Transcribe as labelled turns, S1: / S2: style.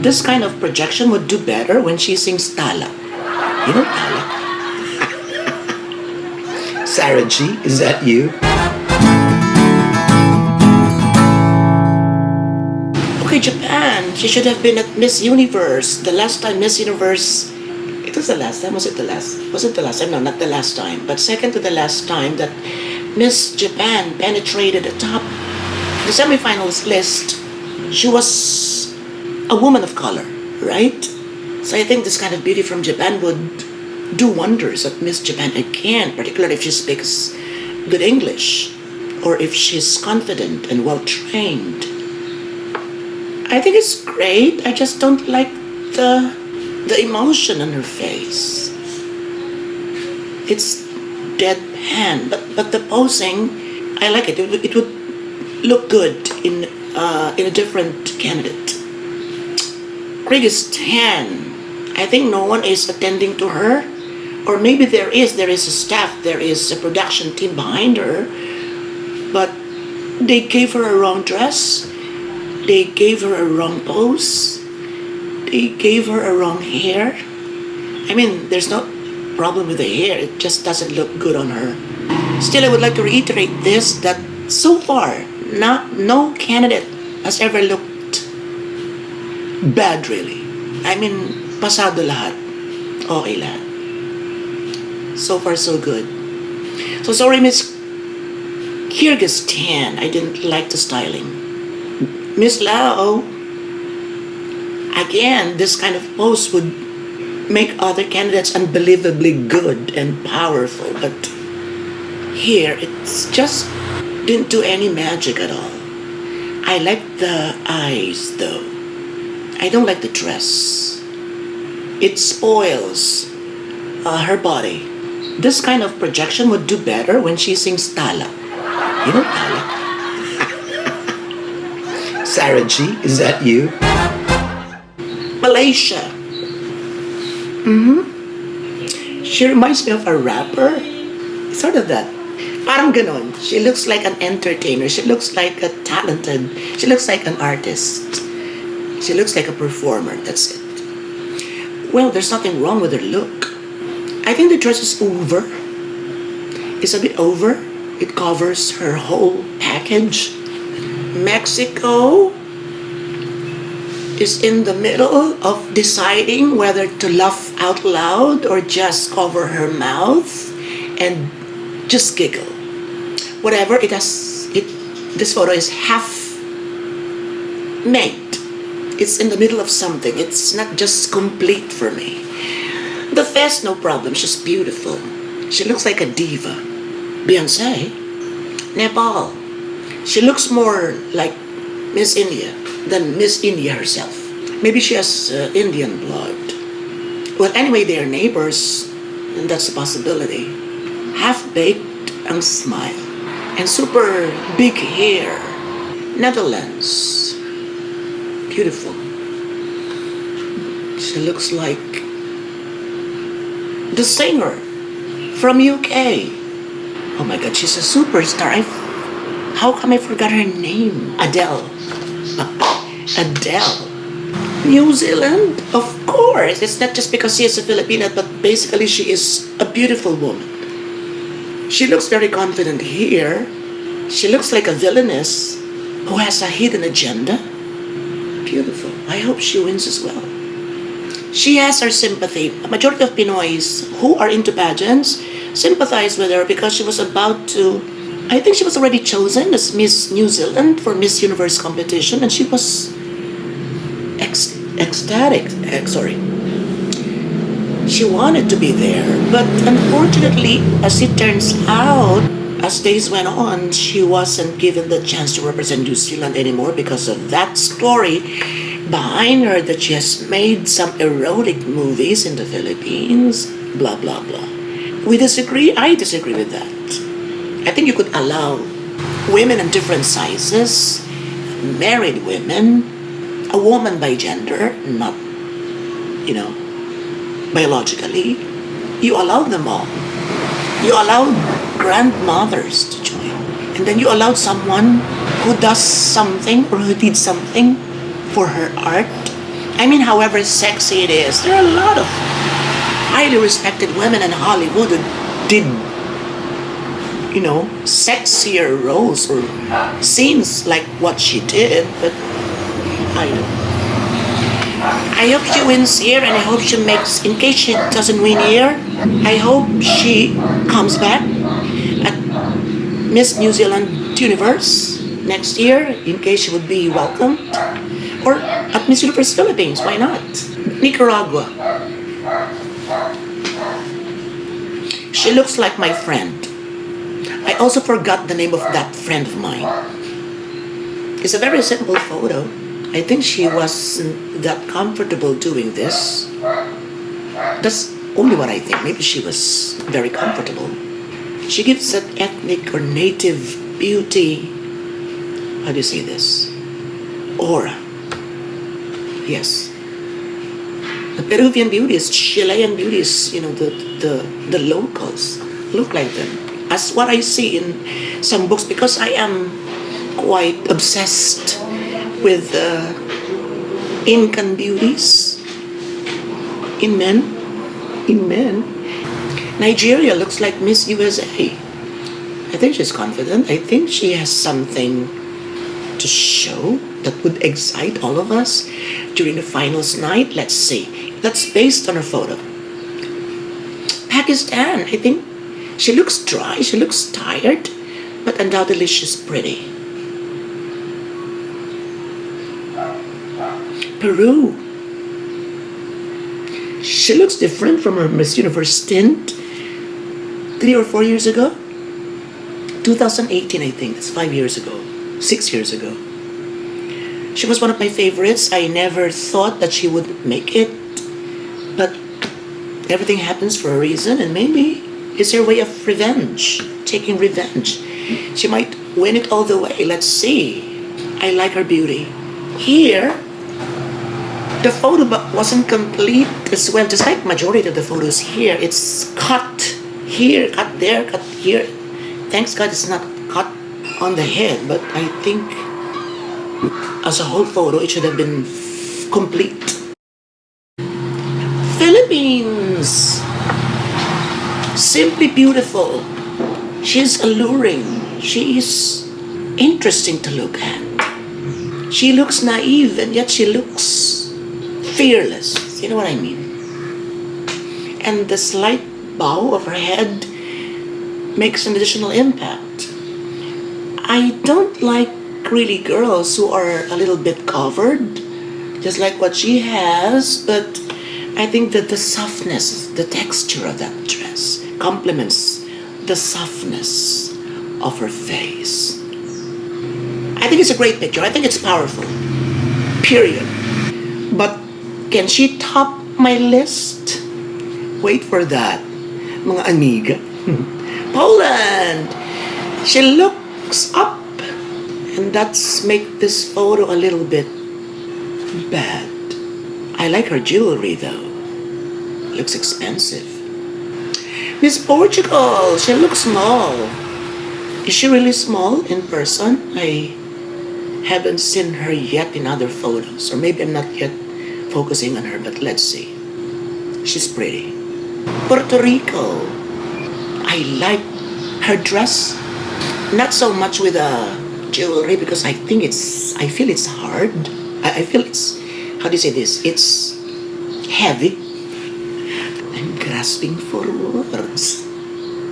S1: This kind of projection would do better when she sings Tala. You know Tala? Sarah G, is that you? Okay, Japan. She should have been at Miss Universe. The last time Miss Universe... It was the last time? Was it the last? Was it the last time? No, not the last time. But second to the last time that Miss Japan penetrated the top, the semifinals list. She was a woman of color, right? So I think this kind of beauty from Japan would do wonders at Miss Japan again, particularly if she speaks good English or if she's confident and well-trained. I think it's great. I just don't like the emotion on her face. It's deadpan, but the posing, I like it. It would look good in a different candidate. Greg is 10. I think no one is attending to her, or maybe there is a staff, there is a production team behind her, but they gave her a wrong dress, they gave her a wrong pose, they gave her a wrong hair. I mean, there's no problem with the hair, it just doesn't look good on her. Still, I would like to reiterate this, that so far, no candidate has ever looked bad, really. I mean, pasado lahat. Okay lahat. So far, so good. So sorry, Miss Kyrgyzstan. I didn't like the styling. Miss Lao, again, this kind of pose would make other candidates unbelievably good and powerful. But here, it's just didn't do any magic at all. I like the eyes, though. I don't like the dress. It spoils her body. This kind of projection would do better when she sings Tala. You know Tala? Sarah G, is that you? Malaysia. She reminds me of a rapper. Sort of that. Parang ganon. She looks like an entertainer. She looks like a talented. She looks like an artist. She looks like a performer. That's it. Well, there's nothing wrong with her look. I think the dress is over. It's a bit over. It covers her whole package. Mexico is in the middle of deciding whether to laugh out loud or just cover her mouth and just giggle. Whatever it has, this photo is half made. It's in the middle of something. It's not just complete for me. The face, no problem. She's beautiful. She looks like a diva. Beyonce, Nepal. She looks more like Miss India than Miss India herself. Maybe she has Indian blood. Well, anyway, they're neighbors, and that's a possibility. Half-baked ang smile. And super big hair. Netherlands. Beautiful. She looks like the singer from UK. Oh my God, she's a superstar. How come I forgot her name? Adele. Adele. New Zealand? Of course. It's not just because she is a Filipina, but basically she is a beautiful woman. She looks very confident here. She looks like a villainess who has a hidden agenda. Beautiful. I hope she wins as well. She has our sympathy. A majority of Pinoys who are into pageants sympathize with her because she was about to... I think she was already chosen as Miss New Zealand for Miss Universe competition, and she was ecstatic. Sorry. She wanted to be there, but unfortunately, as it turns out, as days went on, she wasn't given the chance to represent New Zealand anymore because of that story behind her that she has made some erotic movies in the Philippines, blah, blah, blah. We disagree. I disagree with that. I think you could allow women in different sizes, married women, a woman by gender, not, biologically. You allow them all. You allowed grandmothers to join. And then you allowed someone who does something or who did something for her art I mean, however sexy it is, there are a lot of highly respected women in Hollywood who did, sexier roles or scenes like what she did, but I don't. I hope she wins here, and I hope she makes, in case she doesn't win here, I hope she comes back at Miss New Zealand Universe next year, in case she would be welcomed. Or at Miss Universe Philippines, why not? Nicaragua. She looks like my friend. I also forgot the name of that friend of mine. It's a very simple photo. I think she wasn't that comfortable doing this. That's only what I think. Maybe she was very comfortable. She gives that ethnic or native beauty. How do you say this? Aura. Yes. The Peruvian beauties, Chilean beauties, the locals look like them. As what I see in some books, because I am quite obsessed with Incan beauties in men. Nigeria looks like Miss USA. I think she's confident. I think she has something to show that would excite all of us during the finals night. Let's see. That's based on her photo. Pakistan, I think she looks dry, she looks tired, but undoubtedly she's pretty. Peru. She looks different from her Miss Universe stint 3 or 4 years ago. 2018, I think. That's 5 years ago. 6 years ago. She was one of my favorites. I never thought that she would make it, but everything happens for a reason, and maybe it's her way of revenge, taking revenge. She might win it all the way. Let's see. I like her beauty. Here, the photo wasn't complete as well, just like majority of the photos here. It's cut here, cut there, cut here. Thanks God it's not cut on the head, but I think as a whole photo, it should have been complete. Philippines! Simply beautiful. She's alluring. She is interesting to look at. She looks naive, and yet she looks fearless. You know what I mean? And the slight bow of her head makes an additional impact. I don't like really girls who are a little bit covered, just like what she has, but I think that the softness, the texture of that dress complements the softness of her face. I think it's a great picture. I think it's powerful. Period. But can she top my list? Wait for that, mga amiga. Poland! She looks up, and that's make this photo a little bit bad. I like her jewelry though. Looks expensive. Miss Portugal, she looks small. Is she really small in person? I haven't seen her yet in other photos, or maybe I'm not yet focusing on her, but let's see. She's pretty. Puerto Rico. I like her dress. Not so much with jewelry, because I feel it's hard. I feel it's, how do you say this? It's heavy. I'm grasping for words.